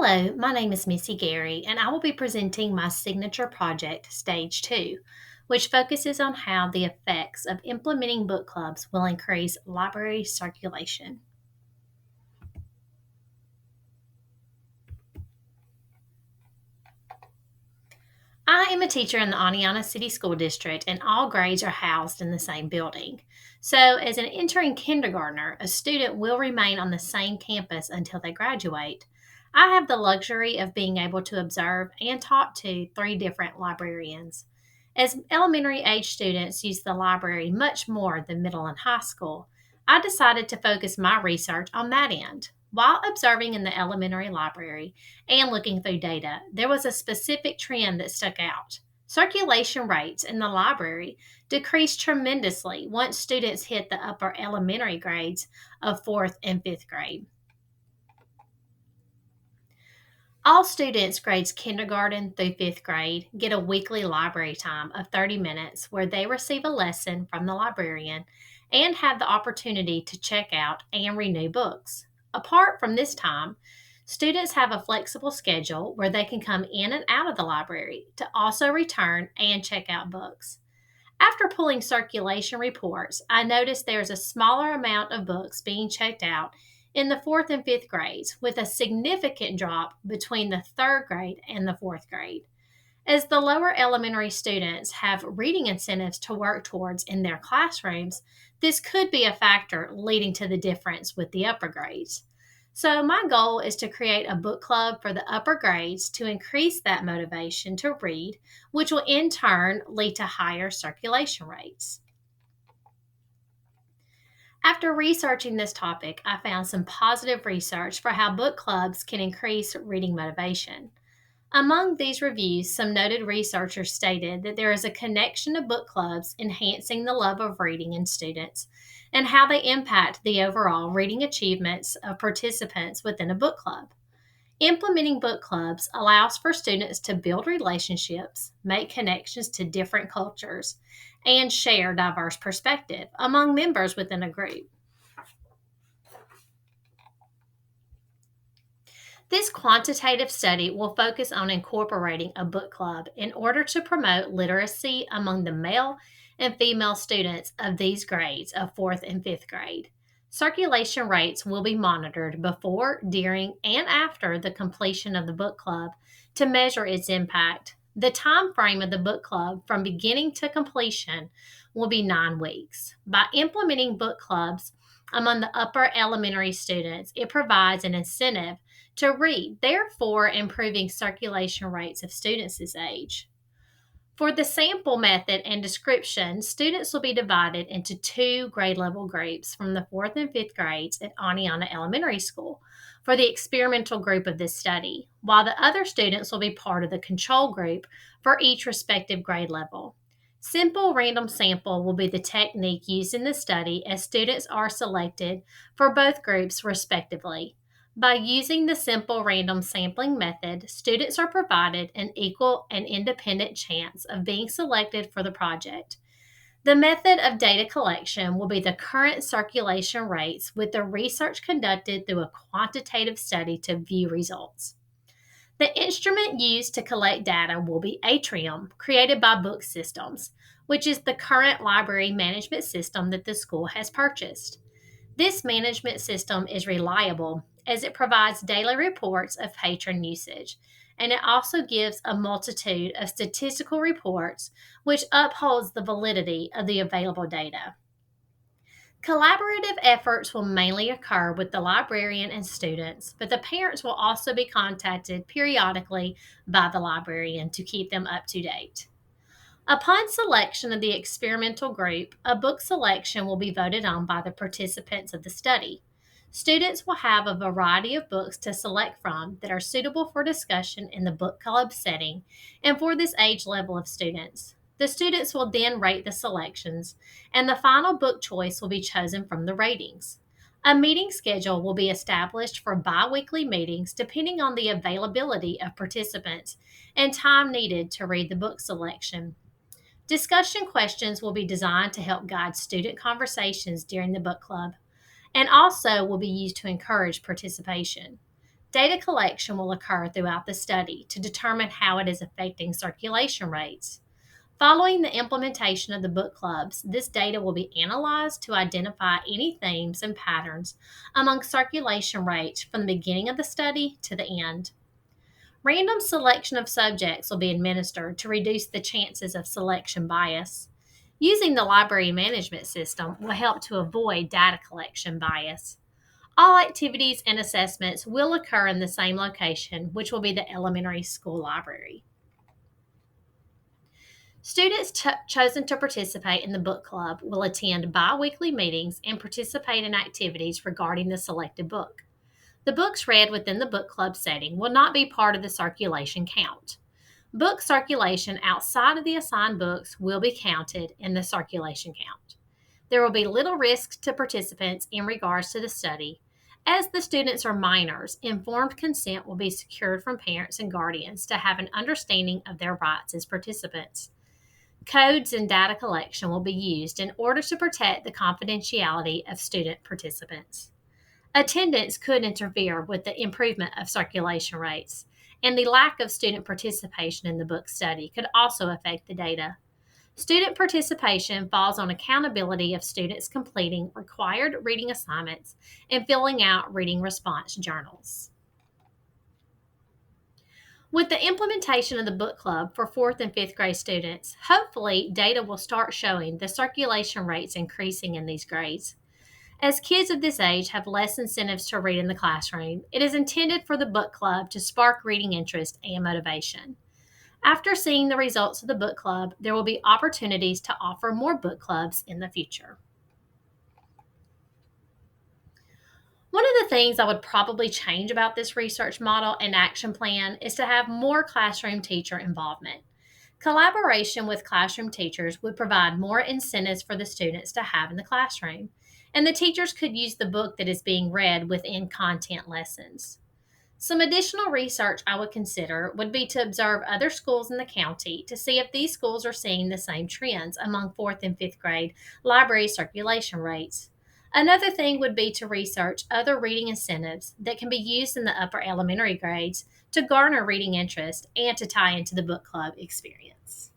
Hello, my name is Missy Gary, and I will be presenting my signature project, Stage 2, which focuses on how the effects of implementing book clubs will increase library circulation. I am a teacher in the Aniana City School District, and all grades are housed in the same building. So, as an entering kindergartner, a student will remain on the same campus until they graduate. I have the luxury of being able to observe and talk to three different librarians. As elementary age students use the library much more than middle and high school, I decided to focus my research on that end. While observing in the elementary library, and looking through data, there was a specific trend that stuck out. Circulation rates in the library decreased tremendously once students hit the upper elementary grades of fourth and fifth grade. All students grades kindergarten through fifth grade get a weekly library time of 30 minutes where they receive a lesson from the librarian and have the opportunity to check out and renew books. Apart from this time, students have a flexible schedule where they can come in and out of the library to also return and check out books. After pulling circulation reports, I noticed there's a smaller amount of books being checked out in the fourth and fifth grades, with a significant drop between the third grade and the fourth grade. As the lower elementary students have reading incentives to work towards in their classrooms, this could be a factor leading to the difference with the upper grades. So, my goal is to create a book club for the upper grades to increase that motivation to read, which will in turn lead to higher circulation rates. After researching this topic, I found some positive research for how book clubs can increase reading motivation. Among these reviews, some noted researchers stated that there is a connection to book clubs enhancing the love of reading in students and how they impact the overall reading achievements of participants within a book club. Implementing book clubs allows for students to build relationships, make connections to different cultures, and share diverse perspective among members within a group. This quantitative study will focus on incorporating a book club in order to promote literacy among the male and female students of these grades of fourth and fifth grade. Circulation rates will be monitored before, during, and after the completion of the book club to measure its impact. The time frame of the book club from beginning to completion will be 9 weeks. By implementing book clubs among the upper elementary students, it provides an incentive to read, therefore improving circulation rates of students this age. For the sample method and description, students will be divided into two grade level groups from the fourth and fifth grades at Aniana Elementary School for the experimental group of this study, while the other students will be part of the control group for each respective grade level. Simple random sample will be the technique used in the study as students are selected for both groups respectively. By using the simple random sampling method, students are provided an equal and independent chance of being selected for the project. The method of data collection will be the current circulation rates with the research conducted through a quantitative study to view results. The instrument used to collect data will be Atrium, created by Book Systems, which is the current library management system that the school has purchased. This management system is reliable as it provides daily reports of patron usage, and it also gives a multitude of statistical reports which upholds the validity of the available data. Collaborative efforts will mainly occur with the librarian and students, but the parents will also be contacted periodically by the librarian to keep them up to date. Upon selection of the experimental group, a book selection will be voted on by the participants of the study. Students will have a variety of books to select from that are suitable for discussion in the book club setting and for this age level of students. The students will then rate the selections, and the final book choice will be chosen from the ratings. A meeting schedule will be established for bi weekly meetings depending on the availability of participants and time needed to read the book selection. Discussion questions will be designed to help guide student conversations during the book club and also will be used to encourage participation. Data collection will occur throughout the study to determine how it is affecting circulation rates. Following the implementation of the book clubs, this data will be analyzed to identify any themes and patterns among circulation rates from the beginning of the study to the end. Random selection of subjects will be administered to reduce the chances of selection bias. Using the library management system will help to avoid data collection bias. All activities and assessments will occur in the same location, which will be the elementary school library. Students chosen to participate in the book club will attend bi weekly meetings and participate in activities regarding the selected book. The books read within the book club setting will not be part of the circulation count. Book circulation outside of the assigned books will be counted in the circulation count. There will be little risk to participants in regards to the study. As the students are minors, informed consent will be secured from parents and guardians to have an understanding of their rights as participants. Codes and data collection will be used in order to protect the confidentiality of student participants. Attendance could interfere with the improvement of circulation rates, and the lack of student participation in the book study could also affect the data. Student participation falls on accountability of students completing required reading assignments and filling out reading response journals. With the implementation of the book club for 4th and 5th grade students, hopefully data will start showing the circulation rates increasing in these grades. As kids of this age have less incentives to read in the classroom, it is intended for the book club to spark reading interest and motivation. After seeing the results of the book club, there will be opportunities to offer more book clubs in the future. One of the things I would probably change about this research model and action plan is to have more classroom teacher involvement. Collaboration with classroom teachers would provide more incentives for the students to have in the classroom, and the teachers could use the book that is being read within content lessons. Some additional research I would consider would be to observe other schools in the county to see if these schools are seeing the same trends among 4th and 5th grade library circulation rates. Another thing would be to research other reading incentives that can be used in the upper elementary grades to garner reading interest and to tie into the book club experience.